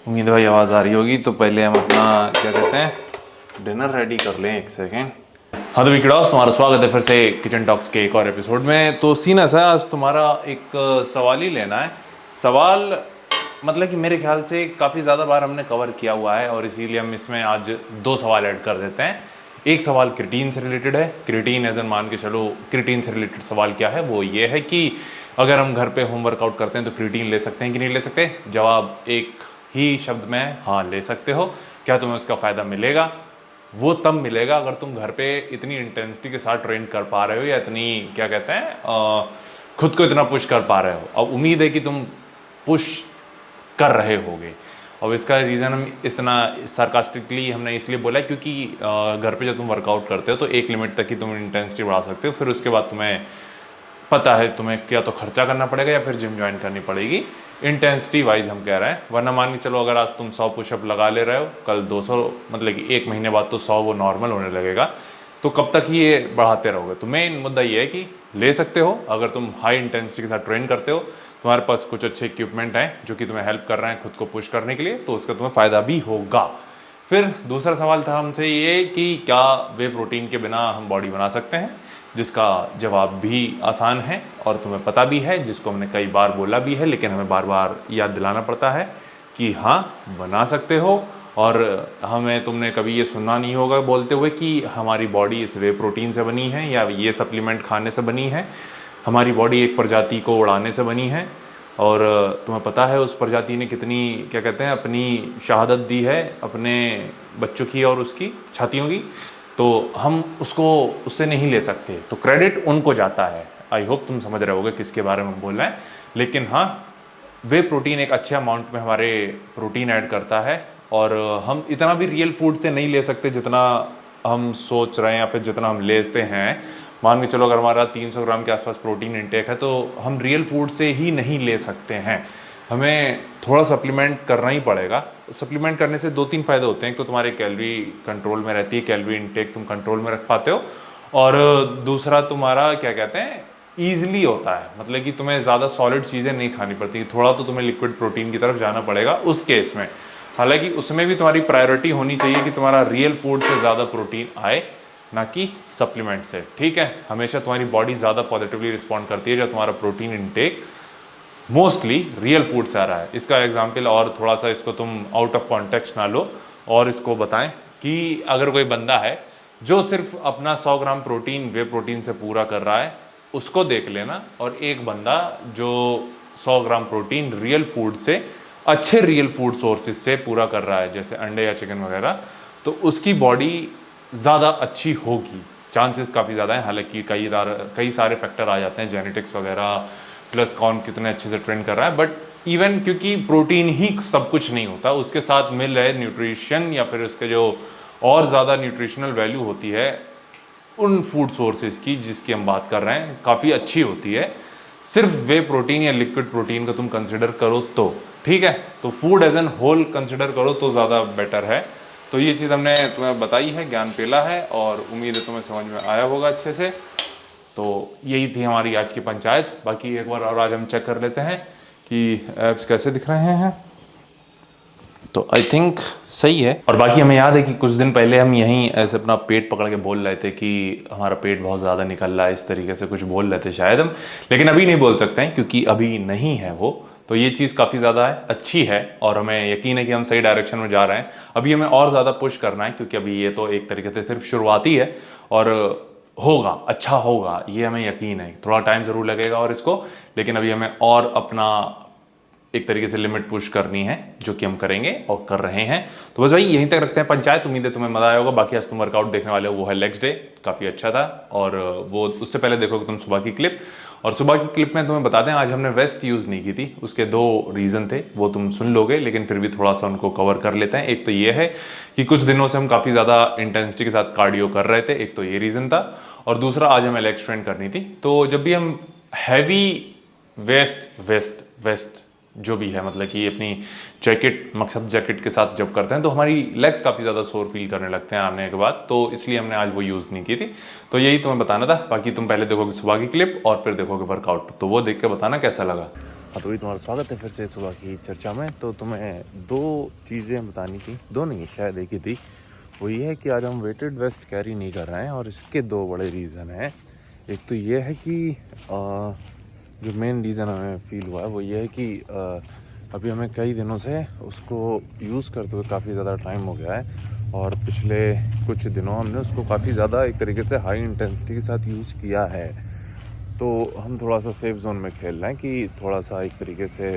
उम्मीद है भाई आवाज़ आ रही होगी। तो पहले हम अपना क्या कहते हैं डिनर रेडी कर लें। एक सेकेंड। हाँ तो विकड़ास, तुम्हारा स्वागत है फिर से किचन टॉक्स के एक और एपिसोड में। तो सीन ऐसा है, आज तुम्हारा एक सवाल ही लेना है। सवाल मतलब कि मेरे ख्याल से काफ़ी ज़्यादा बार हमने कवर किया हुआ है और इसीलिए हम इसमें आज दो सवाल ऐड कर देते हैं। एक सवाल क्रिटीन से रिलेटेड है। क्रिटीन एज एन मान के चलो, क्रिटीन से रिलेटेड सवाल क्या है, वो ये है कि अगर हम घर पे होम वर्कआउट करते हैं तो क्रिटीन ले सकते हैं कि नहीं ले सकते। जवाब एक ही शब्द में हाँ ले सकते हो। क्या तुम्हें उसका फ़ायदा मिलेगा? वो तब मिलेगा अगर तुम घर पे इतनी इंटेंसिटी के साथ ट्रेन कर पा रहे हो या इतनी क्या कहते हैं खुद को इतना पुश कर पा रहे हो। अब उम्मीद है कि तुम पुश कर रहे होगे। और इसका रीज़न हम इतना सार्कास्टिकली हमने इसलिए बोला है क्योंकि घर पे जब तुम वर्कआउट करते हो तो एक लिमिट तक ही तुम इंटेंसिटी बढ़ा सकते हो, फिर उसके बाद तुम्हें पता है तुम्हें क्या तो खर्चा करना पड़ेगा या फिर जिम ज्वाइन करनी पड़ेगी। इंटेंसिटी वाइज हम कह रहे हैं, वरना मान के चलो अगर आज तुम 100 पुशअप लगा ले रहे हो, कल 200, मतलब कि एक महीने बाद तो 100 वो नॉर्मल होने लगेगा। तो कब तक ये बढ़ाते रहोगे? तो मेन मुद्दा ये है कि ले सकते हो अगर तुम हाई इंटेंसिटी के साथ ट्रेन करते हो, तुम्हारे पास कुछ अच्छे इक्विपमेंट हैं जो कि तुम्हें हेल्प कर रहे हैं खुद को पुश करने के लिए, तो उसका तुम्हें फ़ायदा भी होगा। फिर दूसरा सवाल था हमसे ये कि क्या वे प्रोटीन के बिना हम बॉडी बना सकते हैं, जिसका जवाब भी आसान है और तुम्हें पता भी है, जिसको हमने कई बार बोला भी है, लेकिन हमें बार बार याद दिलाना पड़ता है कि हाँ बना सकते हो। और हमें तुमने कभी ये सुनना नहीं होगा बोलते हुए कि हमारी बॉडी इस वे प्रोटीन से बनी है या ये सप्लीमेंट खाने से बनी है। हमारी बॉडी एक प्रजाति को उड़ाने से बनी है और तुम्हें पता है उस प्रजाति ने कितनी क्या कहते हैं अपनी शहादत दी है अपने बच्चों की और उसकी छातियों की। तो हम उसको उससे नहीं ले सकते, तो क्रेडिट उनको जाता है। आई होप तुम समझ रहे होगे किसके बारे में बोल रहे हैं। लेकिन हाँ, वे प्रोटीन एक अच्छे अमाउंट में हमारे प्रोटीन ऐड करता है और हम इतना भी रियल फूड से नहीं ले सकते जितना हम सोच रहे हैं या फिर जितना हम लेते हैं। मान के चलो अगर हमारा 300 ग्राम के आसपास प्रोटीन इंटेक है तो हम रियल फूड से ही नहीं ले सकते हैं, हमें थोड़ा सप्लीमेंट करना ही पड़ेगा। सप्लीमेंट करने से दो तीन फायदे होते हैं। एक तो तुम्हारी कैलोरी कंट्रोल में रहती है, कैलोरी इंटेक तुम कंट्रोल में रख पाते हो, और दूसरा तुम्हारा क्या कहते हैं ईजिली होता है, मतलब कि तुम्हें ज़्यादा सॉलिड चीज़ें नहीं खानी पड़ती, थोड़ा तो तुम्हें लिक्विड प्रोटीन की तरफ जाना पड़ेगा उस केस में। हालांकि उसमें भी तुम्हारी प्रायोरिटी होनी चाहिए कि तुम्हारा रियल फूड से ज़्यादा प्रोटीन आए, ना कि सप्लीमेंट से। ठीक है, हमेशा तुम्हारी बॉडी ज़्यादा पॉजिटिवली रिस्पॉन्ड करती है जब तुम्हारा protein intake mostly real food से आ रहा है। इसका एग्जाम्पल और थोड़ा सा इसको तुम आउट ऑफ कॉन्टेक्स्ट ना लो और इसको बताएं कि अगर कोई बंदा है जो सिर्फ अपना 100 ग्राम प्रोटीन वे प्रोटीन से पूरा कर रहा है, उसको देख लेना, और एक बंदा जो 100 ग्राम प्रोटीन रियल फूड से, अच्छे रियल फूड सोर्सेज से पूरा कर रहा है जैसे अंडे या चिकन वगैरह, तो उसकी बॉडी ज़्यादा अच्छी होगी। चांसेस काफ़ी ज़्यादा है। हालांकि कई सारे फैक्टर आ जाते हैं, जेनेटिक्स वगैरह, प्लस कौन कितने अच्छे से ट्रेन कर रहा है। बट इवन क्योंकि प्रोटीन ही सब कुछ नहीं होता, उसके साथ मिल रहे न्यूट्रिशन या फिर उसके जो और ज़्यादा न्यूट्रिशनल वैल्यू होती है उन फूड सोर्सेज की जिसकी हम बात कर रहे हैं, काफ़ी अच्छी होती है। सिर्फ वे प्रोटीन या लिक्विड प्रोटीन को तुम कंसिडर करो तो ठीक है, तो food as a whole consider करो तो ज़्यादा बेटर है। तो ये चीज़ हमने तुम्हें बताई है, ज्ञान पेला है, और उम्मीद है तुम्हें समझ में आया होगा अच्छे से। तो यही थी हमारी आज की पंचायत। बाकी एक बार और आज हम चेक कर लेते हैं कि एप्स कैसे दिख रहे हैं। तो आई थिंक सही है। और बाकी हमें याद है कि कुछ दिन पहले हम यहीं ऐसे अपना पेट पकड़ के बोल रहे थे कि हमारा पेट बहुत ज़्यादा निकल रहा है, इस तरीके से कुछ बोल रहे थे शायद हम, लेकिन अभी नहीं बोल सकते हैं क्योंकि अभी नहीं है वो। तो ये चीज़ काफ़ी ज़्यादा अच्छी है और हमें यकीन है कि हम सही डायरेक्शन में जा रहे हैं। अभी हमें और ज़्यादा पुश करना है क्योंकि अभी ये तो एक तरीके से सिर्फ शुरुआती है और होगा, अच्छा होगा, ये हमें यकीन है। थोड़ा टाइम ज़रूर लगेगा और इसको, लेकिन अभी हमें और अपना एक तरीके से लिमिट पुश करनी है, जो कि हम करेंगे और कर रहे हैं। तो बस भाई यहीं तक रखते हैं पंचायत। उम्मीद है तुम्हें मजा आया होगा। बाकी आज तुम वर्कआउट देखने वाले हो, वो है लेग्स डे, काफ़ी अच्छा था। और वो उससे पहले देखोगे तुम सुबह की क्लिप, और सुबह की क्लिप में तुम्हें बता दें आज हमने वेस्ट यूज़ नहीं की थी। उसके दो रीज़न थे, वो तुम सुन लोगे, लेकिन फिर भी थोड़ा सा उनको कवर कर लेते हैं। एक तो ये है कि कुछ दिनों से हम काफ़ी ज़्यादा इंटेंसिटी के साथ कार्डियो कर रहे थे, एक तो ये रीज़न था, और दूसरा आज हमें लेग स्ट्रेन करनी थी। तो जब भी हम हैवी वेस्ट वेस्ट वेस्ट जो भी है, मतलब कि अपनी जैकेट, मकसद जैकेट के साथ जब करते हैं तो हमारी लेग्स काफ़ी ज़्यादा शोर फील करने लगते हैं आने के बाद, तो इसलिए हमने आज वो यूज़ नहीं की थी। तो यही तुम्हें बताना था। बाकी तुम पहले देखोगे सुबह की क्लिप और फिर देखोगे वर्कआउट, तो वो देख के बताना कैसा लगा। हाँ, तो भी तुम्हारा स्वागत है फिर से सुबह की चर्चा में। तो तुम्हें दो चीज़ें बतानी थी, दो नहीं शायद एक ही थी। वो ये है कि आज हम वेटेड वेस्ट कैरी नहीं कर रहे हैं और इसके दो बड़े रीज़न हैं। एक तो ये है कि जो मेन रीज़न हमें फील हुआ है वो ये है कि अभी हमें कई दिनों से उसको यूज़ करते हुए काफ़ी ज़्यादा टाइम हो गया है और पिछले कुछ दिनों हमने उसको काफ़ी ज़्यादा एक तरीके से हाई इंटेंसिटी के साथ यूज़ किया है। तो हम थोड़ा सा सेफ जोन में खेल रहे हैं कि थोड़ा सा एक तरीके से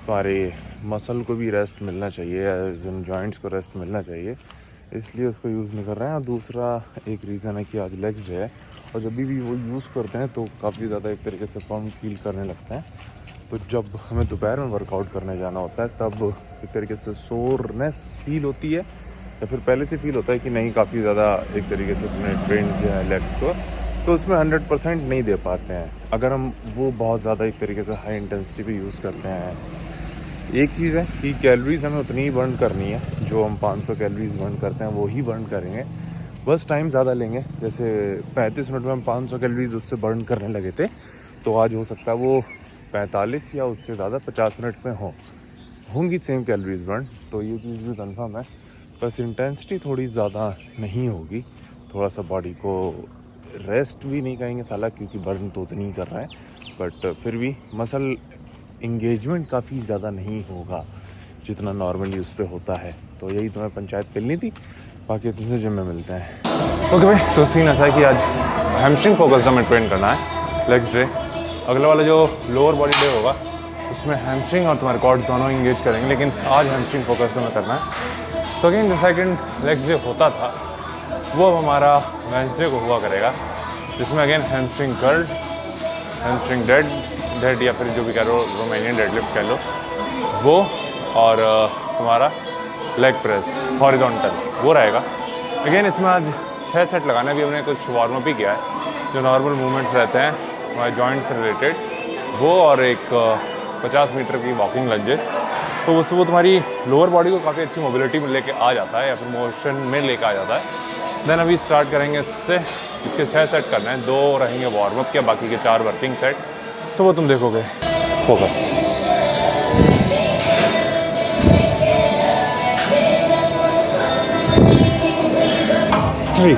तुम्हारे मसल को भी रेस्ट मिलना चाहिए, जॉइंट्स को रेस्ट मिलना चाहिए, इसलिए उसको यूज़ नहीं कर रहे हैं। और दूसरा एक रीज़न है कि आज लेग्स डे है और जब भी वो यूज़ करते हैं तो काफ़ी ज़्यादा एक तरीके से पम्प फील करने लगते हैं। तो जब हमें दोपहर में वर्कआउट करने जाना होता है तब एक तरीके से सोरनेस फील होती है या फिर पहले से फील होता है कि नहीं काफ़ी ज़्यादा एक तरीके से तुमने ट्रेन किया है लेग्स को, तो उसमें 100% नहीं दे पाते हैं अगर हम वो बहुत ज़्यादा एक तरीके से हाई इंटेंसिटी पे यूज़ करते हैं। एक चीज़ है कि कैलोरीज हमें उतनी ही बर्न करनी है, जो हम 500 कैलोरीज बर्न करते हैं वो ही बर्न करेंगे, बस टाइम ज़्यादा लेंगे। जैसे 35 मिनट में हम 500 कैलोरीज उससे बर्न करने लगे थे, तो आज हो सकता है वो 45 या उससे ज़्यादा 50 मिनट में होंगी सेम कैलोरीज बर्न। तो ये चीज़ भी कन्फर्म है, बस इंटेंसिटी थोड़ी ज़्यादा नहीं होगी, थोड़ा सा बॉडी को रेस्ट भी नहीं कहेंगे साला क्योंकि बर्न तो उतनी ही कर रहा है, बट फिर भी मसल इंगेजमेंट काफ़ी ज़्यादा नहीं होगा जितना नॉर्मली उस पर होता है। तो यही तुम्हें पंचायत करनी थी, बाकी तुमसे जिम में मिलते हैं। ओके भाई, तो सीन ऐसा है कि आज हैमस्ट्रिंग फोकस्ड हमें ट्रेन करना है, लेग्स डे। अगले वाला जो लोअर बॉडी डे होगा उसमें हैमस्ट्रिंग और तुम्हारे कॉर्ड्स दोनों इंगेज करेंगे, लेकिन आज हैमस्ट्रिंग फोकस्ड हमें करना है। तो अगेन जो सेकंड लेग्स डे होता था वो अब हमारा वेडनेसडे को हुआ करेगा, जिसमें again hamstring curl, hamstring dead या फिर जो भी कह लो रोमानियन डेडलिफ्ट कह लो वो, और तुम्हारा लेग प्रेस हॉरिजॉन्टल वो रहेगा। अगेन इसमें आज 6 सेट लगाना है। अभी हमने कुछ वार्म अप भी किया है, जो नॉर्मल मूवमेंट्स रहते हैं हमारे जॉइंट से रिलेटेड वो, और एक 50 मीटर की वॉकिंग लंजेस। तो उससे वो तुम्हारी लोअर बॉडी को काफ़ी अच्छी मोबिलिटी में लेके आ जाता है या फिर मोशन में लेके आ जाता है। देन अभी स्टार्ट करेंगे इससे, इसके 6 सेट करना है, 2 रहेंगे वार्म अप के, बाकी के 4 वर्किंग सेट। तो वो तुम देखोगे। फोकस। थ्री,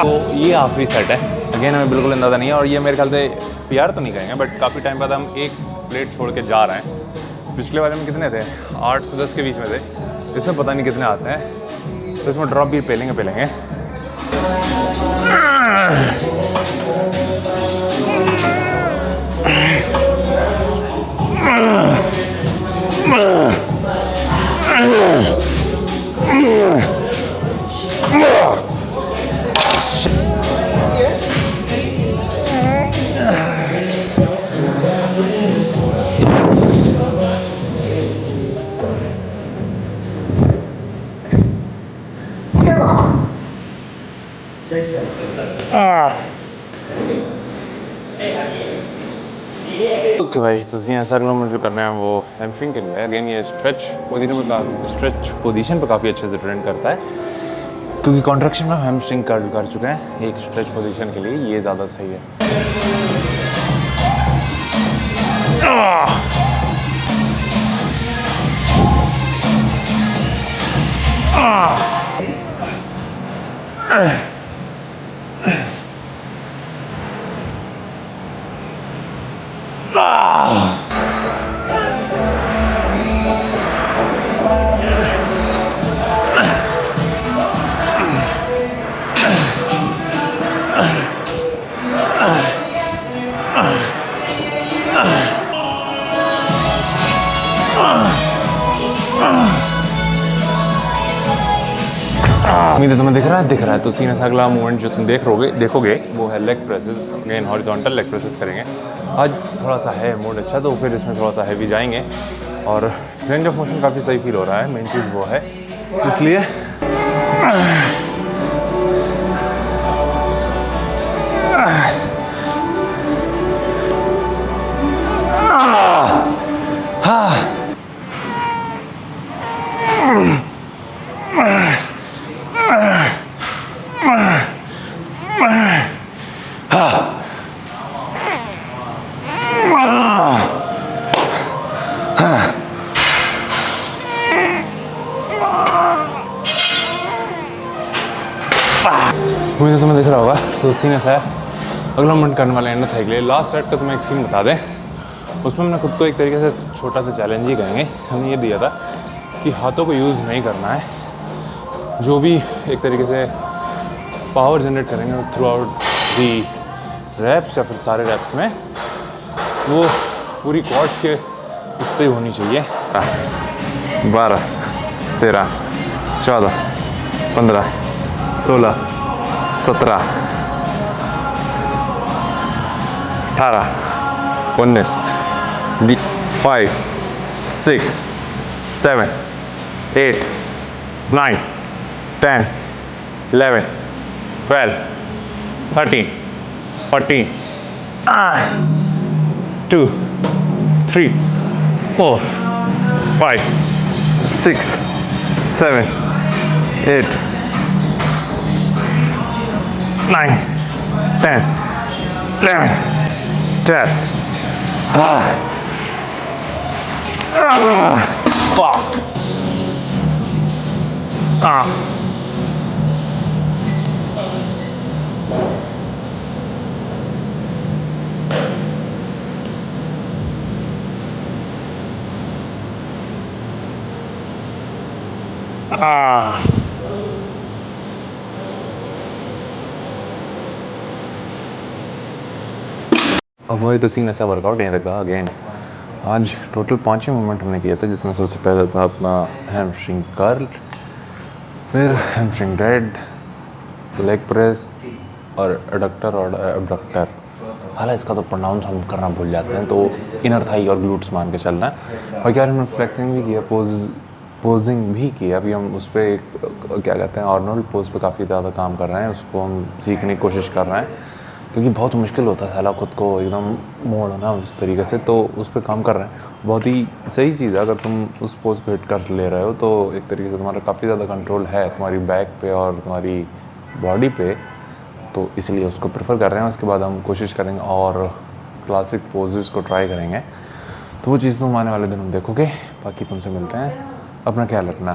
तो ये आखिरी सेट है। अगेन हमें बिल्कुल अंदाज़ा नहीं है और ये मेरे ख्याल से PR तो नहीं करेंगे, बट काफ़ी टाइम बाद हम एक प्लेट छोड़ के जा रहे हैं। पिछले वाले में कितने थे, 8 से 10 के बीच में थे, इसमें पता नहीं कितने आते हैं। तो इसमें ड्रॉप भी पेलेंगे। ओके भाई, तो ऐसा किलोमीटर करना है वो हैमस्ट्रिंग के लिए। अगेन ये स्ट्रेच पोजीशन पे काफ़ी अच्छे से ट्रेंड करता है, क्योंकि कॉन्ट्रैक्शन में हैमस्ट्रिंग कर चुके हैं। एक स्ट्रेच पोजीशन के लिए ये ज़्यादा सही है। उम्मीद है तुम्हें दिख रहा है। तो सीन ऐसा अगला मूवमेंट जो तुम देखोगे वो है leg presses. Again horizontal leg presses करेंगे। आज थोड़ा सा है मूड अच्छा, तो फिर इसमें थोड़ा सा हैवी जाएंगे और रेंज ऑफ मोशन काफ़ी सही फील हो रहा है। मेन चीज़ वो है, इसलिए होगा। तो सीने से अगला हम करने वाले हैं थाई के लिए। लास्ट सेट का तुम्हें एक सीन बता दें, उसमें हमने खुद को एक तरीके से छोटा सा चैलेंज ही कहेंगे। हमने ये दिया था कि हाथों को यूज़ नहीं करना है, जो भी एक तरीके से पावर जनरेट करेंगे थ्रू आउट दी रैप्स या फिर सारे रैप्स में, वो पूरी कॉर्ड्स के उससे ही होनी चाहिए। 12, 13, 14, 15, 16, 17, 18, 19, 5, 6, 7, 8, 9, 10, 11, 12, 13, 14, 2, 3, 4, 5, 6, 7, 8, 9, 10, 11, 12. अब वही तो सीन ऐसा वर्कआउट यहाँ तक अगेन। आज टोटल 5 ही मूवमेंट हमने किया था, जिसमें सबसे पहले था अपना हैमस्ट्रिंग कर्ल, फिर हैमस्ट्रिंग डेड, लेग प्रेस और एडक्टर और एब्डक्टर। हालांकि इसका तो प्रोनाउंस हम करना भूल जाते हैं, तो इनर थाई और ग्लूट्स मान के चलना है। और क्या हमने फ्लेक्सिंग भी किया, पोजिंग भी किया। अभी हम उस पर क्या कहते हैं आर्नोल्ड पोज पे काफ़ी ज़्यादा काम कर रहे हैं, उसको हम सीखने की कोशिश कर रहे हैं, क्योंकि बहुत मुश्किल होता है साला खुद को एकदम मोड़ना उस तरीके से। तो उस पर काम कर रहे हैं। बहुत ही सही चीज़ है, अगर तुम उस पोज पे हिट कर ले रहे हो तो एक तरीके से तुम्हारा काफ़ी ज़्यादा कंट्रोल है तुम्हारी बैक पे और तुम्हारी बॉडी पे, तो इसलिए उसको प्रेफर कर रहे हैं। उसके बाद हम कोशिश करेंगे और क्लासिक पोजेस को ट्राई करेंगे, तो वो चीज़ तुम आने वाले दिन देखोगे। बाकी तुमसे मिलते हैं, अपना ख्याल रखना।